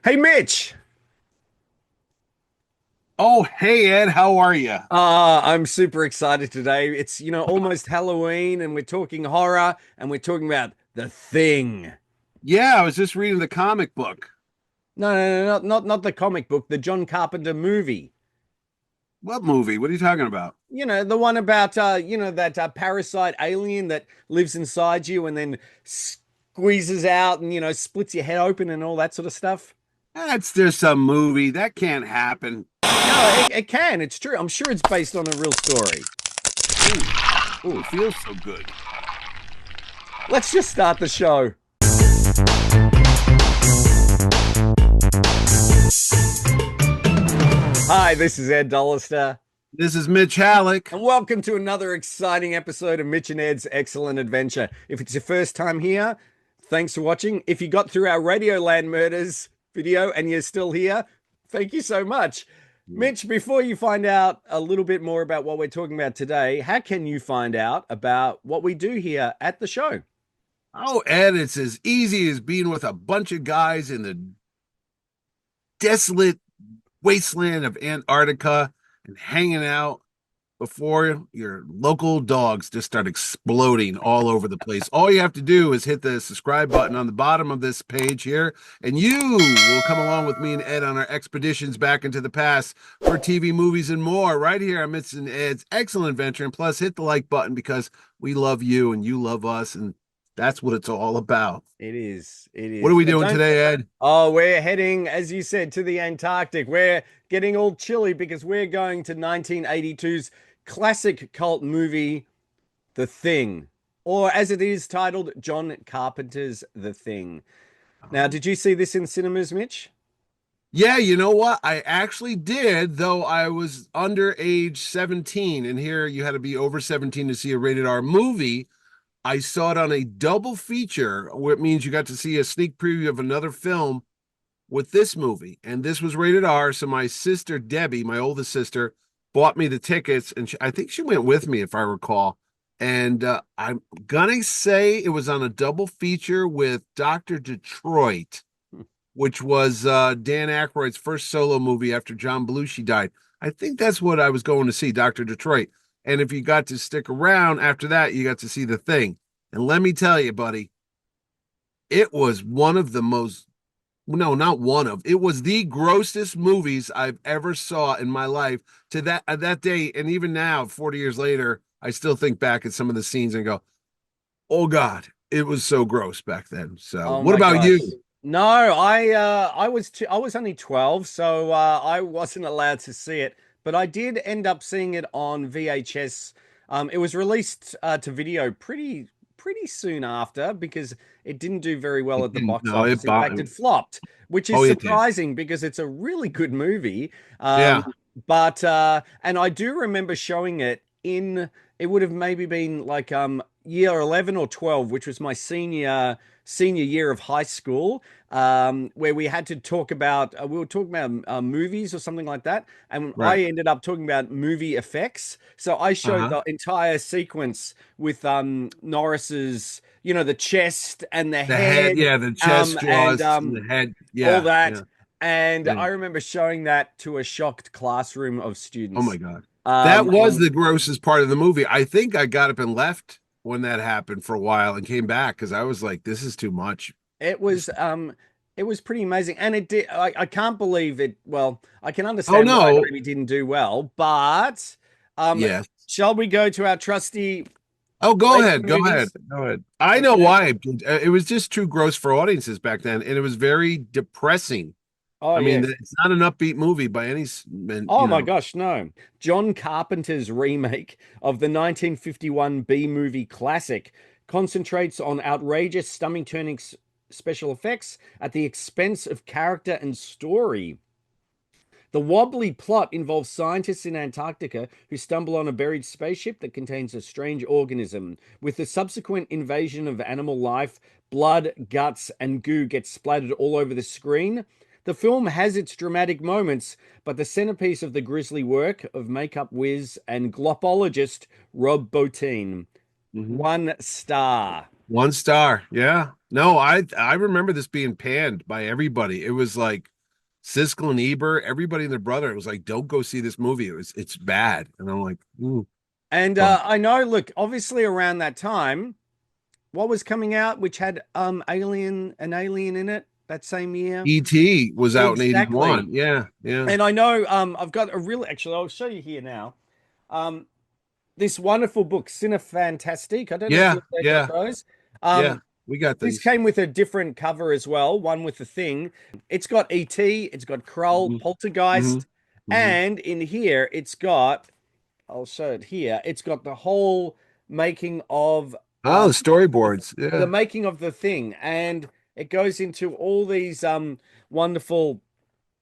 Hey, Mitch. Oh, hey Ed, how are you? I'm super excited today. It's, almost Halloween and we're talking horror and we're talking about The Thing. Yeah, I was just reading the comic book. No, no, no, not the comic book, the John Carpenter movie. What movie? What are you talking about? The one about, that parasite alien that lives inside you and then squeezes out and, splits your head open and all that sort of stuff. That's just some movie. That can't happen. No, it can. It's true. I'm sure it's based on a real story. Ooh, ooh, it feels so good. Let's just start the show. Hi, this is Ed Dollister. This is Mitch Halleck. And welcome to another exciting episode of Mitch and Ed's Excellent Adventure. If it's your first time here, thanks for watching. If you got through our Radioland Murders video and you're still here, thank you so much. Mitch, before you find out a little bit more about what we're talking about today, how can you find out about what we do here at the show? Oh, Ed, it's as easy as being with a bunch of guys in the desolate wasteland of Antarctica and hanging out before your local dogs just start exploding all over the place. All you have to do is hit the subscribe button on the bottom of this page here, and you will come along with me and Ed on our expeditions back into the past for TV, movies, and more right here on Mitch and Ed's Excellent Adventure. And plus, hit the like button because we love you and you love us, and that's what it's all about. It is. It What are is. we But doing don't. today, Ed? Oh, we're heading, as you said, to the Antarctic. We're getting all chilly because we're going to 1982's classic cult movie, The Thing, or as it is titled, John Carpenter's The Thing. Now, did you see this in cinemas, Mitch? Yeah, you know what? I actually did, though I was under age 17. And here you had to be over 17 to see a rated R movie. I saw it on a double feature, which means you got to see a sneak preview of another film with this movie. And this was rated R. So my sister, Debbie, my oldest sister, bought me the tickets. And I think she went with me, if I recall. And I'm going to say it was on a double feature with Dr. Detroit, which was Dan Aykroyd's first solo movie after John Belushi died. I think that's what I was going to see, Dr. Detroit. And if you got to stick around after that, you got to see The Thing. And let me tell you, buddy, it was one of the most, no, not one of, it was the grossest movies I've ever saw in my life to that day. And even now, 40 years later, I still think back at some of the scenes and go, oh God, it was so gross back then. So Oh what my about gosh. you? No, I was only 12, so I wasn't allowed to see it, but I did end up seeing it on VHS. It was released to video pretty soon after because it didn't do very well It at the didn't, box no, office. it In fact, bombed. it flopped, which is Oh, it did. surprising because it's a really good movie. Yeah. But and I do remember showing it in it would have maybe been like year 11 or 12, which was my senior year of high school, where we had to talk about we were talking about movies or something like that, and Right. I ended up talking about movie effects. So I showed Uh-huh. the entire sequence with Norris's, the chest and the The head, head, yeah, the chest, and jaws, and the head. all Yeah, that. yeah, And yeah. I remember showing that to a shocked classroom of Oh my students. God. That was And the grossest part of the movie. I think I got up and left when that happened for a while and came back because I was like, this is too much. It This- was it was pretty amazing. And it did I can't believe it. Well, I can Oh understand why it no. maybe didn't do well, but um Yes. shall we go to our trusty Oh, go rating ahead. the Go ahead. movies? Go ahead. I know Okay. why. It was just too gross for audiences back then, and it was very depressing. Oh I mean, yes. it's not an upbeat movie by any, Oh my gosh, no. John Carpenter's remake of the 1951 B movie classic concentrates on outrageous stomach-turning special effects at the expense of character and story. The wobbly plot involves scientists in Antarctica who stumble on a buried spaceship that contains a strange organism. With the subsequent invasion of animal life, blood, guts, and goo get splattered all over the screen. The film has its dramatic moments, but the centerpiece of the grisly work of makeup whiz and glopologist Rob Bottin. Mhm. 1 star. 1 star. Yeah. No, I remember this being panned by everybody. It was like Siskel and Ebert, everybody and their brother, it was like, don't go see this movie. It's bad. And I'm like, ooh, And but I know, look, obviously around that time, what was coming out, which had an alien in it that same year? E.T. was out in Exactly. 81. Yeah, yeah. And I know I've got a real actually I'll show you here now. Um, this wonderful book, Cinefantastique. I don't know if Yeah, you've got yeah, those. yeah. Um, We got this these. came with a different cover as well, one with the thing. It's got E.T., it's got Krull, Hmm. Hmm. Poltergeist, Hmm. and in here it's got, I'll show it here, it's got the whole making of Oh, the the, storyboards. the Yeah, making of the thing. And it goes into all these wonderful,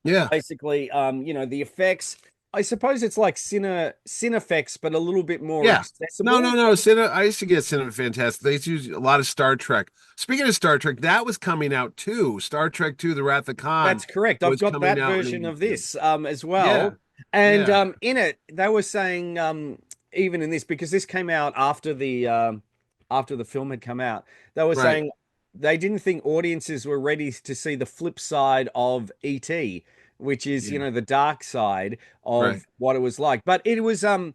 yeah. basically, the effects. I suppose it's like Cinefex, but a little bit more Yeah. No, no, accessible. no. Cinema, I used to get Cinema Fantastic. They used to use a lot of Star Trek. Speaking of Star Trek, that was coming out too. Star Trek 2, The Wrath of Khan That's correct. I've was got coming that out in version of 82. this as Yeah, well. And yeah, in it, they were saying, even in this, because this came out after the film had come out, they were right, saying they didn't think audiences were ready to see the flip side of ET, which is, yeah, the dark side right. of what it was like. But it was a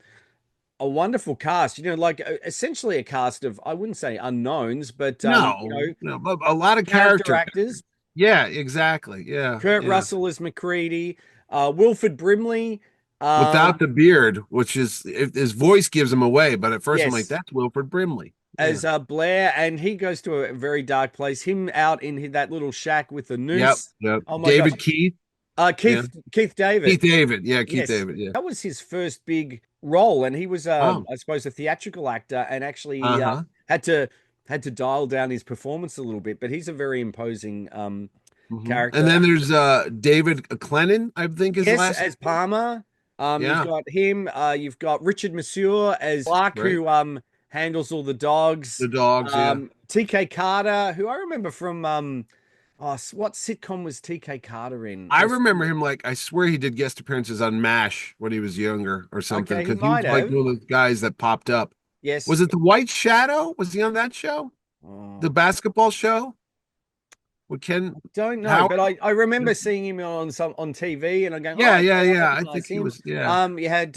wonderful cast, like essentially a cast of, I wouldn't say unknowns, but No, no, but a lot of character character. actors. Yeah, exactly. Yeah, Kurt yeah. Russell as McCready, Wilford Brimley. Without the beard, which is his voice gives him away, but at first I'm like, Yes, that's Wilford Brimley. Yeah. as Blair, and he goes to a very dark place. Him out in that little shack with the Yep, noose. yep. Oh my gosh. David Keith. Yeah. Keith Keith David. David. Yeah, Keith Yes, David. Yeah. that was his first big role, and he was, Oh, I suppose, a theatrical actor, and actually uh-huh. had to had to dial down his performance a little bit. But he's a very imposing And character. then there's David Clennon, I think his Yes, last as name. Palmer. You've Yeah, got him. You've got Richard Monsieur as Clark, right. who handles all the The dogs. dogs, yeah. TK Carter, who I remember from what sitcom was TK Carter in? I remember him like I swear he did guest appearances on MASH when he was younger or something Okay, he because he might was like have. one of those guys that popped up. Was Yes. it The White Shadow? Was he on that show? The Oh, basketball show with Ken don't know, Howard? but I remember seeing him on TV, and I'm going, Yeah, oh, okay, yeah, I yeah. I think recognize he him. was. Yeah, You had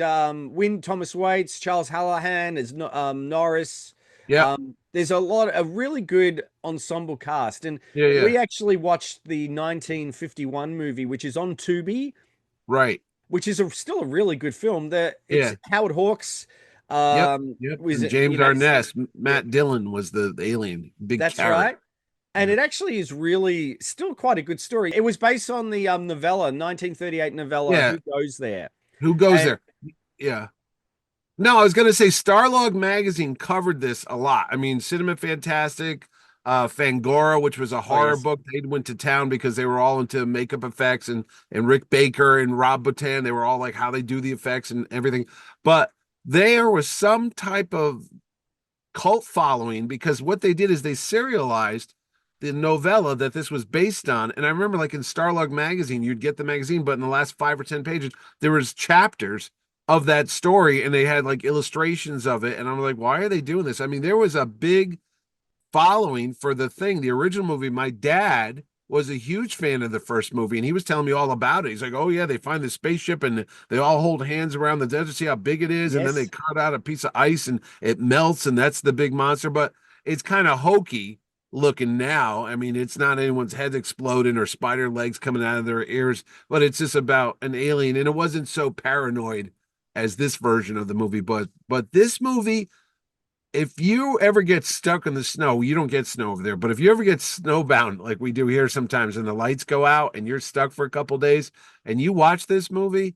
Win Thomas Waits, Charles Hallahan as Norris. yeah, There's a really good ensemble cast, and yeah, yeah. we actually watched the 1951 movie, which is on Tubi, Right. which is still a really good film. It's Yeah. Howard Hawks, Yep. Yep. was And James Arness, yeah, Matt Dillon was the alien, big that's carrot. right. And Yeah. it actually is really still quite a good story. It was based on the novella, 1938 novella, Yeah. Who Goes There? Who goes And there? Yeah. No, I was gonna say Starlog magazine covered this a lot. I mean, Cinema Fantastic, Fangora, which was a oh horror yes, book. They went to town because they were all into makeup effects and Rick Baker and Rob Bottin. They were all like how they do the effects and everything. But there was some type of cult following because what they did is they serialized the novella that this was based on. And I remember like in Starlog magazine, you'd get the magazine, but in the last 5 or 10 pages, there was chapters of that story and they had like illustrations of it. And I'm like, why are they doing this? I mean, there was a big following for the thing, the original movie. My dad was a huge fan of the first movie and he was telling me all about it. He's like, oh yeah, they find the spaceship and they all hold hands around the desert, see how big it is, and then they yes. cut out a piece of ice and it melts and that's the big monster. But it's kind of hokey looking now. I mean, it's not anyone's head exploding or spider legs coming out of their ears, but it's just about an alien and it wasn't so paranoid as this version of the movie. But this movie, if you ever get stuck in the snow, you don't get snow over there, but if you ever get snowbound like we do here sometimes and the lights go out and you're stuck for a couple days and you watch this movie,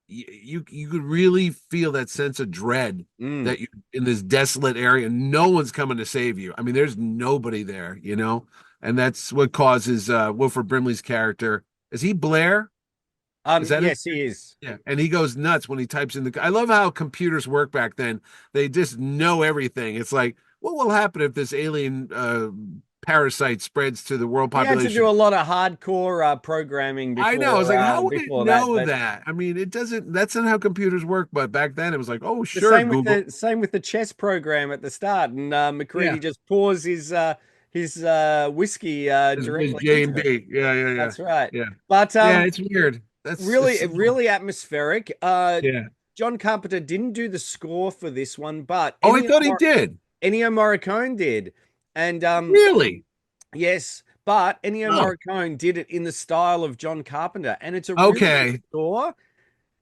you could really feel that sense of dread Mm. that you're in this desolate area and no one's coming to save you. I mean, there's nobody there, you know? And that's what causes Wilford Brimley's character. Is he Blair? Is that his? Yes, he is. Yeah, and he goes nuts when he types in the. I love how computers work back then. They just know everything. It's like, what will happen if this alien parasite spreads to the world He had to do population? a lot of hardcore programming I know. It's like, how would it before that, know but that? I mean, it doesn't. That's not how computers work. But back then, it was like, oh, the sure, same with Google. the chess program at the start, and Yeah, McCready just pours whiskey His directly J into and it. B. Yeah, yeah, yeah, That's right. yeah, But yeah. It's weird. That's it's really, so, really atmospheric. yeah. John Carpenter didn't do the score for this one, but Oh, I thought he did. Ennio Morricone did. And Really? yes, but Ennio Oh, Morricone did it in the style of John Carpenter, and it's a really good okay. score.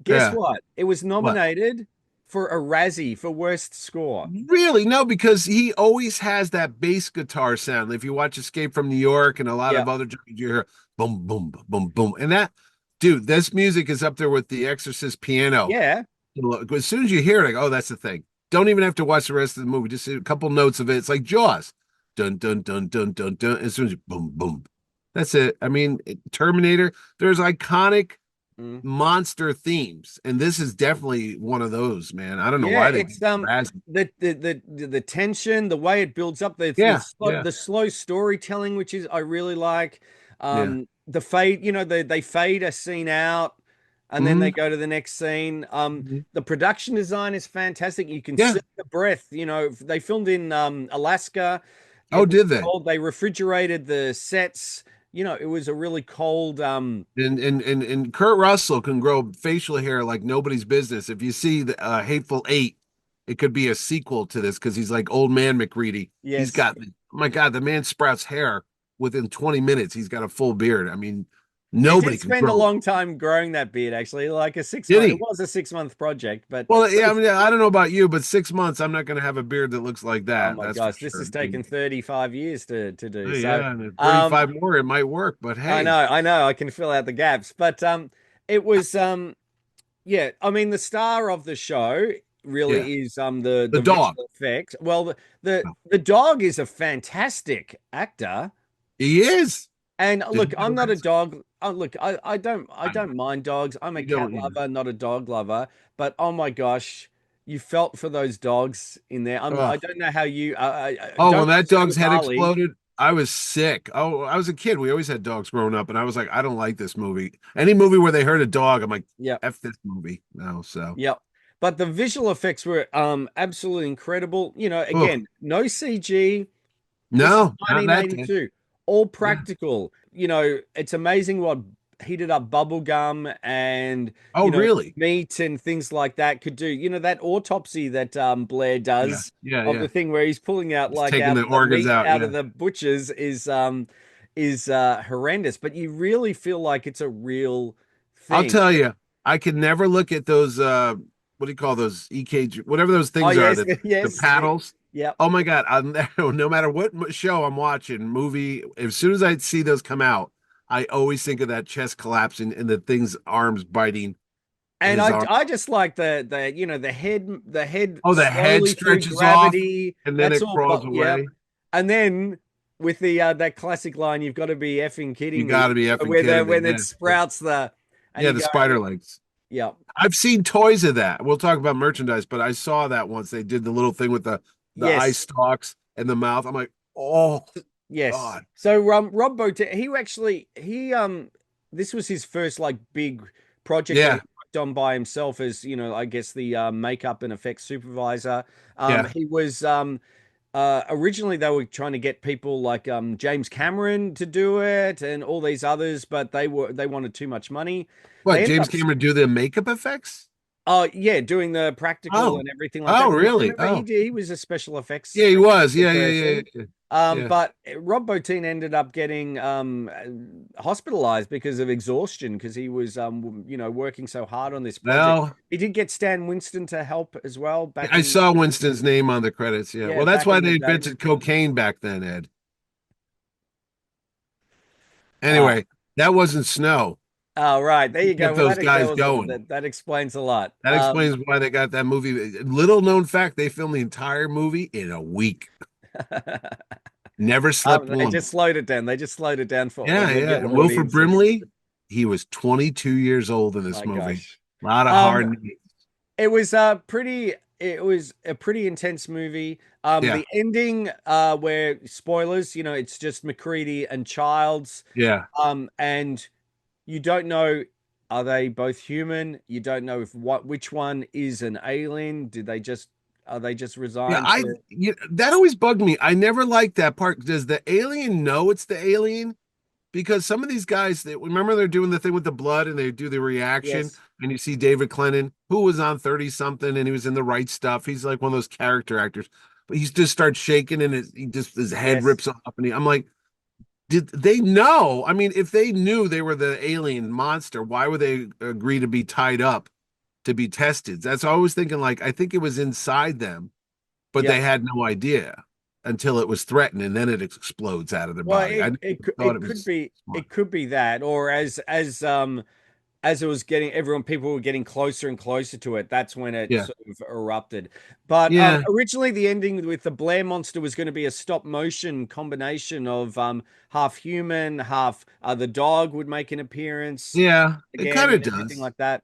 Guess Yeah. what? It was What? nominated for a Razzie for worst score. Really? No, because he always has that bass guitar sound. If you watch Escape from New York and a lot Yeah, of other, you hear boom, boom, boom, boom, and that, dude, this music is up there with the Exorcist piano. yeah. Look, as soon as you hear it, like, oh, that's the thing. Don't even have to watch the rest of the movie. Just a couple notes of it. It's like Jaws. Dun dun dun dun dun dun. As soon as you boom boom, that's it. I mean, Terminator. There's iconic Mm. monster themes, and this is definitely one of those. Man, I don't know Yeah, why they it's did Razzie. the tension, the way it builds up, Yeah, yeah, the slow storytelling, which is I really like. yeah. The fade, they fade a scene out and then they Hmm. go to the next scene. Hmm. The production design is fantastic. You can Yeah. see the breath. They filmed in Alaska. Oh, It was did they? cold. They refrigerated the sets. It was a really cold. And Kurt Russell can grow facial hair like nobody's business. If you see the Hateful Eight, it could be a sequel to this because he's like old man McReady. He's Yes. got, oh my God, the man sprouts hair within 20 minutes. He's got a full beard. I mean, It did nobody can spend a grow. long time growing that beard, actually, like a six Did month. It he? was a 6 month project, but Well, yeah, I mean, I don't know about you, but 6 months, I'm not going to have a beard that looks like oh that. my That's for gosh, this sure. has I mean, taken 35 years to do. So, yeah, and at um, 35 more, it might work, but I hey, know, I can fill out the gaps, but it was yeah. I mean, the star of the show yeah, really is the the dog. visual effects. Well, the dog is a fantastic actor. He is. And Did look, you I'm know not a that? dog. Look, I don't mind dogs. I'm a You cat don't, yeah. lover, not a dog lover. But oh my gosh, you felt for those dogs in there. I Oh. don't know how you. Oh, Don't when that say dog's with head Harley. exploded, I was sick. Oh, I was a kid. We always had dogs growing up, and I was like, I don't like this movie. Any movie where they hurt a dog, I'm like, Yeah, F this movie. No, so yeah. But the visual effects were absolutely incredible. oh Again, no CG. This is no, not that day. 1982, all Yeah. practical. It's amazing what heated up bubble gum and Oh, really? meat and things like that could do. That autopsy that Blair Yeah, does yeah, of yeah. the thing where he's pulling out He's like taking out the of the organs meat out. out of Yeah, the butchers is horrendous. But you really feel like it's a real I'll thing. tell you, I can never look at those. What do you call those EKG? Whatever those Oh things are, yes, the yes, paddles. yep. Oh my God! No matter what show I'm watching, movie, as soon as I see those come out, I always think of that chest collapsing and the thing's arms biting And his I arm. I just like the head Oh, the head slowly through stretches off gravity. and then That's it all, crawls but yeah. away. And then with the that classic line, "You've got to be effing You kidding me," got to be effing where kidding me. when it Yeah, sprouts and yeah, you the go, spider legs. yeah, I've seen toys of that. We'll talk about merchandise, but I saw that once. They did the little thing with the eye yes, stalks and the mouth. I'm like, oh yes. God. So Rob Bottin, this was his first like big project that he Yeah, worked on by himself as I guess the makeup and effects supervisor. yeah. He was originally they were trying to get people like James Cameron to do it and all these others, but they wanted too much money. What, They ended James up Cameron do the makeup effects? oh yeah, doing the practical Oh, and everything like oh, that. really? Remember Oh, he was a special effects yeah, he was. Yeah, yeah, yeah, person. yeah. Yeah. But Rob Bottin ended up getting hospitalized because of exhaustion because he was working so hard on this project. Well, He did get Stan Winston to help as well back I in saw Winston's name on the credits. Yeah. yeah, Well, that's back why in the they day. invented cocaine back then, Ed. Ah, Anyway, that wasn't snow. oh, right. There He you go. kept Well, those guys going. that explains a lot. That explains why they got that movie. Little known fact, they filmed the entire movie in a week. Never slept They once. just slowed it down. They just slowed it down for Yeah, yeah. regular And Wilford audiences. Brimley, he was 22 years old in this My movie. gosh. A lot of Um, hard names. it was a pretty intense movie. Yeah, The ending, where spoilers, it's just McCready and Childs, yeah. and you don't know are they both human? You don't know if which one is an alien. Did they just Are they just Yeah, resigned to? that always bugged me. I never liked that part. Does the alien know it's the alien? Because some of these guys, they remember they're doing the thing with the blood and they do the reaction, Yes, and you see David Clennon, who was on 30 something and he was in the right stuff. He's like one of those character actors, but he just starts shaking and his head yes. rips off. And I'm like, did they know? I mean, if they knew they were the alien monster, why would they agree to be tied up to be tested? That's what I was thinking. Like, I think it was inside them, but they Yep. had no idea until it was threatened, and then it explodes out of their Well, body. I thought it was smart. it could be that, or as it was getting everyone, people were getting closer and closer to it. That's when it Yeah, sort of erupted. But yeah, originally, the ending with the Blair monster was going to be a stop motion combination of half human, half the dog would make an appearance yeah. It again, kind of and everything does. like that.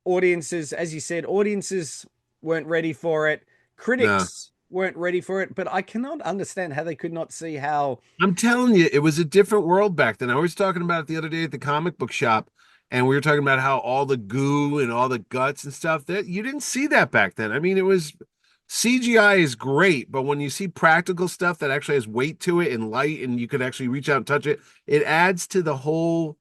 Audiences, as you said, audiences weren't ready for it. No, Critics weren't ready for it. But I cannot understand how they could not see how. I'm telling you, it was a different world back then. I was talking about it the other day at the comic book shop, and we were talking about how all the goo and all the guts and stuff that you didn't see that back then. I mean, it was CGI is great, but when you see practical stuff that actually has weight to it and light, and you could actually reach out and touch it, it adds to the whole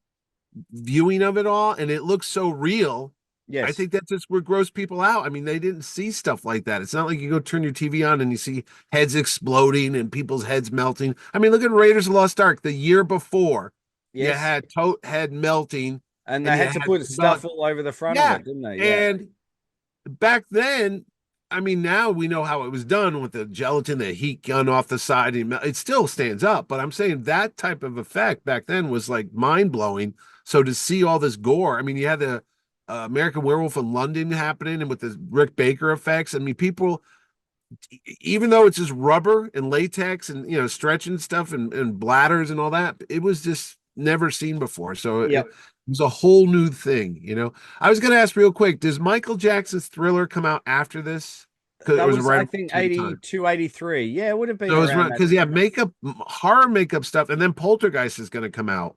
viewing of it all, and it looks so real. I Yes, think that's just what grows people out. I mean, they didn't see stuff like that. It's not like you go turn your TV on and you see heads exploding and people's heads melting. I mean, look at Raiders of the Lost Ark. The year before, you yes. had tote head melting And and they you had to had put stuff all over the front of yeah. it, didn't they? Yeah. And back then, I mean, now we know how it was done with the gelatin, the heat gun off the side. And it still stands up, but I'm saying that type of effect back then was like mind blowing. So to see all this gore, I mean, you had the American Werewolf in London happening, and with the Rick Baker effects. I mean, people, even though it's just rubber and latex and stretching stuff and bladders and all that, it was just never seen before. So it Yep. was a whole new thing. I was going to ask real quick, does Michael Jackson's Thriller come out after this? Because it That was was, right I around think, the same time. 82, 83. Yeah, it would have been So it was around that because yeah, time. makeup, horror makeup stuff, and then Poltergeist is going to come out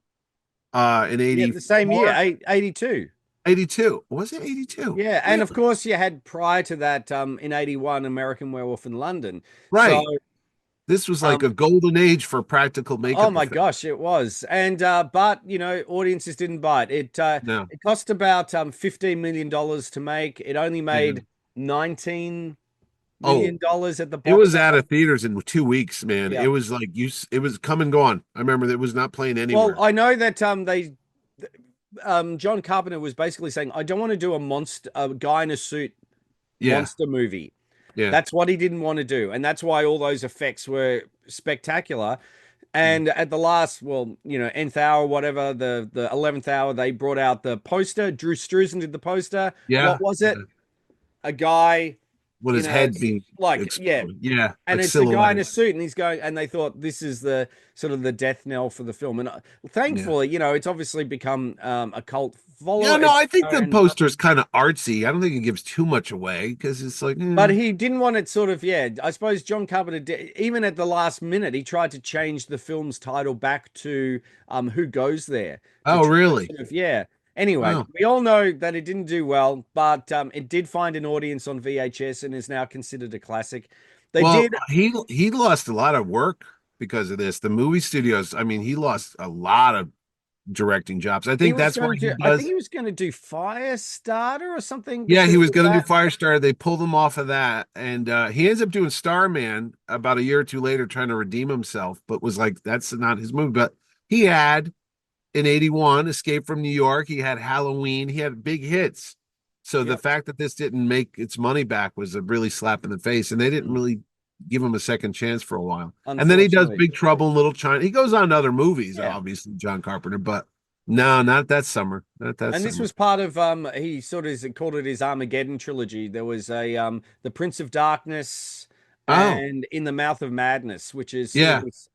in Yeah, the same year, 84, 82. 82. Was it 82? Yeah, and of Really? course you had prior to that in 81 American Werewolf in London. So Right. This was like a um golden age for practical oh makeup my effects. gosh, it was. And but audiences didn't buy it. No. It cost about $15 million to make. It only Yeah. made 19 Oh, million dollars at the it box was out office. of theaters in 2 weeks, man. Yeah. It was like it was come and gone. I remember it was not playing Well, anywhere. I know that John Carpenter was basically saying, I don't want to do a guy in a suit Yeah. monster movie. Yeah. That's what he didn't want to do. And that's why all those effects were spectacular. Mm. And at the last, well, nth hour, whatever, the 11th hour, they brought out the poster. Drew Struzan did the poster. Yeah. What was Yeah. it? A guy With his in a, head being yeah, exploded. Yeah. and Like it's a guy in a silhouetted. suit, and he's going, and they thought this is the sort of the death knell for the film. And Yeah. thankfully, it's obviously become a cult Yeah, follow. no, I think the And poster is kind of artsy. I don't think it gives too much away because it's like, but he didn't want it sort of, yeah. I suppose John Carpenter did, even at the last minute, he tried to change the film's title back to Who Goes There to oh, try to really? sort of, yeah. Anyway, Wow. we all know that it didn't do well, but it did find an audience on VHS and is now considered a classic. They Well, did. he lost a lot of work because of this. The movie studios, I mean, he lost a lot of directing jobs. I He think was that's why going he to. I think does. he was going to do Firestarter or something Yeah, he because was of going to do that. Firestar. They pulled him off of that, and he ends up doing Starman about a year or two later, trying to redeem himself. But was like, that's not his movie. But he had in '81 Escape from New York. He had Halloween. He had big hits. So the Yep. fact that this didn't make its money back was a really slap in the face, and they didn't Mm. really give him a second chance for a while. And then he does Unfortunately. Big Trouble in Little China. He goes on to other movies, Yeah. obviously, John Carpenter, but no, not that summer. Not that And this summer. was part of he sort of called it his Armageddon trilogy. There was a The Prince of Darkness Oh, and In the Mouth of Madness, which is sort of yeah. this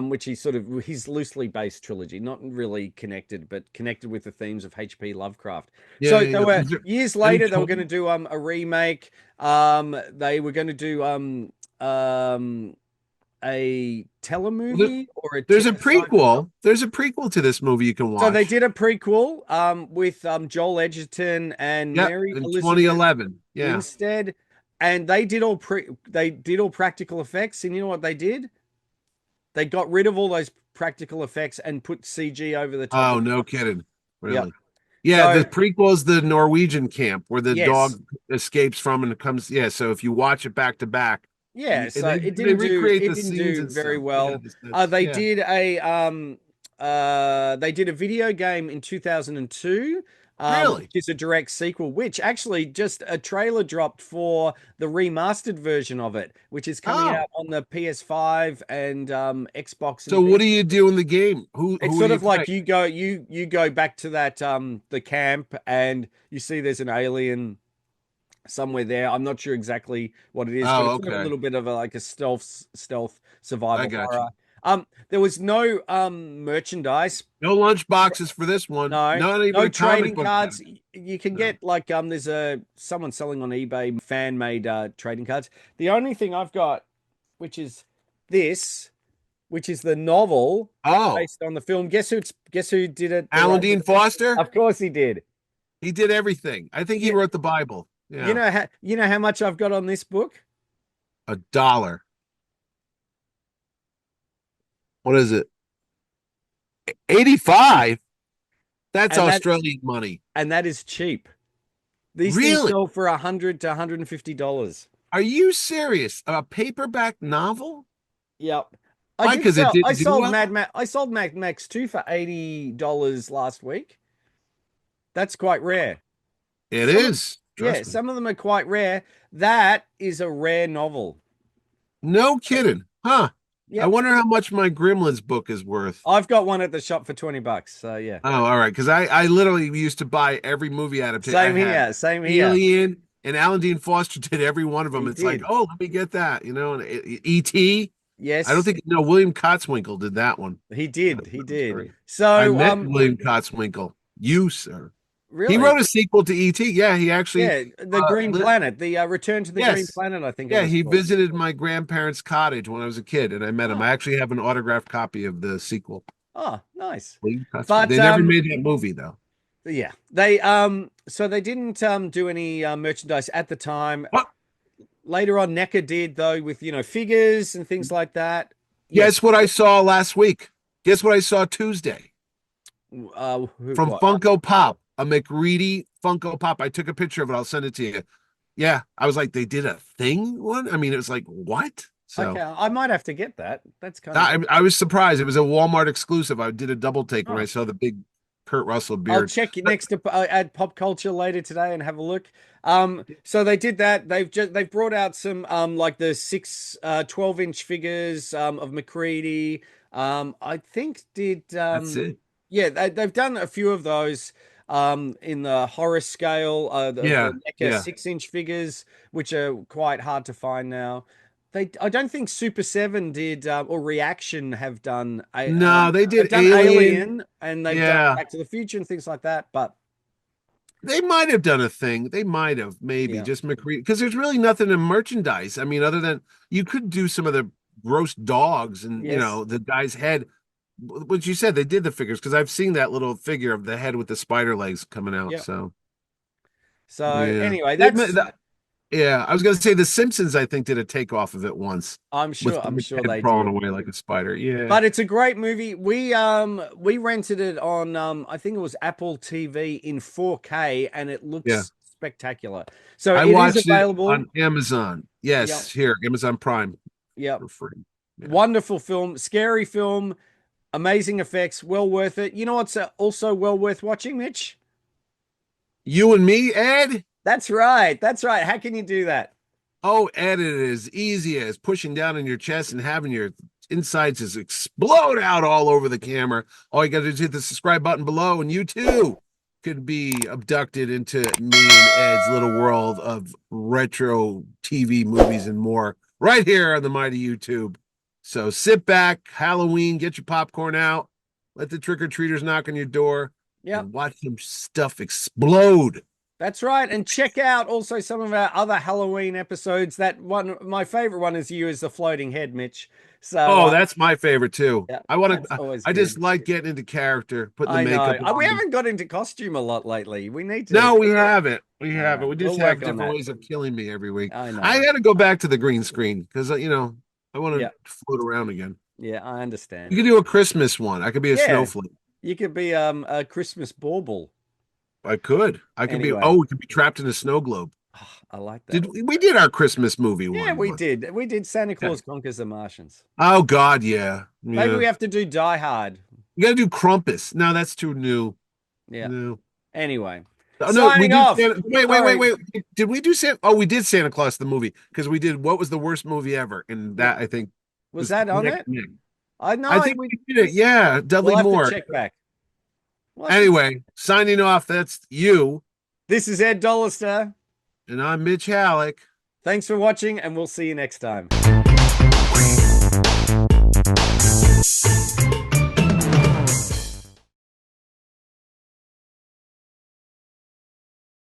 which he sort of his loosely based trilogy, not really connected, but connected with the themes of H.P. Lovecraft. Yeah, So yeah, there yeah. were Is there years any later they were total? going to do a remake. They were going to do um a Well, there- telemovie or there's a a sci prequel. There's a prequel to this movie you can so they watch. did a prequel with Joel Edgerton and Yep, Mary in Elizabeth 2011. Yeah. Winstead. and they did all practical effects, and you know what they did? They got rid of all those practical effects and put CG over the top Oh, of it. no kidding. Yep. Really? Yeah, So the prequel is the Norwegian camp where the yes, dog escapes from and it comes. Yeah, so if you watch it back to back, yeah. So they recreate it the didn't scenes do and very stuff. Yeah, well. that's yeah. They did a video game in 2002, which Really? is a direct sequel, which actually just a trailer dropped for the remastered version of it, which is coming Oh, out on the PS5 and Xbox and so what things. do you do in the game? It's Who sort do you of play? like you go back to that the camp and you see there's an alien somewhere there. I'm not sure exactly what it is, but Oh, it's sort of a okay. little bit of a like a stealth I survival got you. horror. There was no merchandise. No lunch boxes for this one. No, Not even no a comic trading book cards. pack. You can No. get like there's a someone selling on eBay fan made trading cards. The only thing I've got, which is this, which is the novel Oh, based on the film. Guess who did it? The Alan Dean Foster? Of course he did. He did everything. I think he You, wrote the Bible. Yeah. you know how much I've got on this book? $1. What is it? 85? That's And that Australian money. and that is cheap. These things Really? sell for $100 to $150. Are you serious? A paperback novel? Yep. Why? Because it I didn't do sold well? I sold Mad Max 2 for $80 last week. That's quite rare. It Some of is. Yeah, Trust me. some of them are quite rare. That is a rare novel. No kidding. Huh. I Yep. wonder how much my Gremlins book is worth. I've got one at the shop for $20. So yeah. Oh, all right. Because I literally used to buy every movie adaptation. I Same had here. Same here. Alien and Alan Dean Foster did every one of them. He It's like, did. oh, let me get that. And E.T. I don't Yes, think, no, William Kotzwinkle did that one. he did. That's He another did. story. I So met William Kotzwinkle. You, sir. He really? wrote a sequel to E.T. Yeah, he actually, Yeah, the Green li- Planet, the Return to the Green yes. Planet, I think it Yeah, was he called. visited my grandparents' cottage when I was a kid, and I met him. I Oh, actually have an autographed copy of the sequel. oh, nice. William Kotzwinkle. But They never made that movie, though. yeah, they so they didn't do any merchandise at the time. What? Later on, NECA did though with figures and things like that. Yes. Guess what I saw last week? Guess what I saw Tuesday? From What? Funko Pop, a McReady Funko Pop. I took a picture of it. I'll send it to you. Yeah, I was like, they did a thing one. I mean, it was like, what? Okay, So I might have to get that. That's kind of cool. I was surprised. It was a Walmart exclusive. I did a double take when Oh, I saw the big Kurt Russell I'll beard. check it next to add pop culture later today and have a look. So they did that. They've brought out some like the 12-inch figures of McCready. I think did That's it. yeah, they've done a few of those in the horror scale, Yeah, the NECA yeah. 6-inch figures, which are quite hard to find now. I don't think Super 7 did or Reaction have done No, they they've did done Alien. Alien and they've done Yeah. Back to the Future and things like that, but They might have done a thing. They might have, maybe yeah. just McReady, because there's really nothing in merchandise. I mean, other than you could do some of the gross dogs and Yes. the guy's head. What you said, they did the figures because I've seen that little figure of the head with the spider legs coming out. Yeah. So So yeah, anyway, They- yeah. I was gonna say the Simpsons. I think did a takeoff of it once with I'm the sure head they crawling did. away like a spider. Yeah, But it's a great movie. We rented it on I think it was Apple TV in 4K and it yeah. looks spectacular. So I it is watched it available. on Amazon. Yep. Yes, here Amazon Prime Yep. for free. Yeah. Wonderful film, scary film, amazing effects, well worth it. You know what's also well worth watching, Mitch? You and me, Ed. That's right. That's right. How can you do that? Oh, edit it as easy as pushing down in your chest and having your insides just explode out all over the camera. All you got to do is hit the subscribe button below, and you too could be abducted into me and Ed's little world of retro TV movies and more right here on the mighty YouTube. So sit back, Halloween, get your popcorn out, let the trick-or-treaters knock on your door, Yep. and watch some stuff explode. That's right. And check out also some of our other Halloween episodes. That one, my favorite one is you as the floating head, Mitch. So, Oh, that's my favorite too. yeah, I want that's to. always I just good. like getting into character, putting the I know. makeup We on. haven't got into costume a lot lately. We need to. No, we haven't. We All haven't. right, We we'll just work have on different that. ways of killing me every week. I I know. got to go back to the green screen because I want Yeah, to float around again. yeah, I You understand. could do a Christmas one. I could be a Yeah, snowflake. you could be a Christmas bauble. I could. I could be. Anyway, Oh, we could be trapped in a snow globe. I like that. We did our Christmas movie Yeah, one we once. did. We did Santa Yeah. Claus Conquers the Martians. Oh God, yeah, Maybe yeah. we have to do Die Hard. You got to do Krampus. No, that's too new. Yeah. No. Anyway, Oh no, we signing did off. Santa. Wait, wait, wait, Sorry. wait. Did we do Santa? Oh, we did Santa Claus the movie because we did what was the worst movie ever, and What that I think was was that on neck it? to neck. I know I think we. we did it. Yeah, Dudley We'll have to Moore. check back. We'll have to. Anyway, signing off. That's you, This is Ed Dollister. and I'm Mitch Halleck. Thanks for watching, and we'll see you next time.